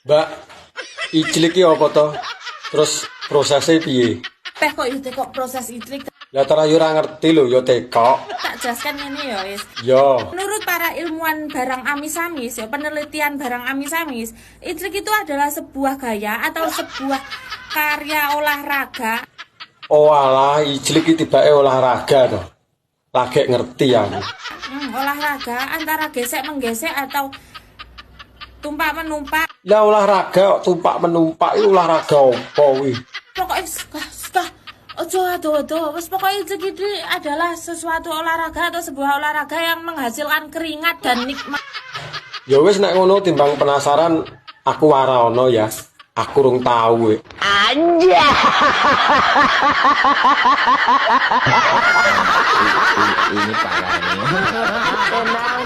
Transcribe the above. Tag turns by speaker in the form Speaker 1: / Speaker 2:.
Speaker 1: Mbak, ijlik iki apa to? Terus prosesnya piye?
Speaker 2: Teh kok itu kok proses ijlik
Speaker 1: Lah terus yo ora ngerti lho yo tekok.
Speaker 2: tak jelaskan ini ya wis.
Speaker 1: Yo,
Speaker 2: Menurut para ilmuwan barang amis-amis ya penelitian barang amis-amis, ijlik itu adalah sebuah gaya atau sebuah karya olahraga.
Speaker 1: oh alah ijlik iki tibake olahraga to. Lagi ngerti aku.
Speaker 2: Olahraga antara gesek menggesek atau tumpak menumpak.
Speaker 1: Lah olahraga kok tumpak menumpak iki olahraga apa kuwi?
Speaker 2: Pokoknya ojo ado-ado. Wes pokoknya ijlik itu adalah sesuatu olahraga atau sebuah olahraga yang menghasilkan keringat dan nikmat.
Speaker 1: Ya wis nek ngono timbang penasaran aku ora ono ya. Aku rung tahu.
Speaker 3: Anja. Ini parah nih. Tenang.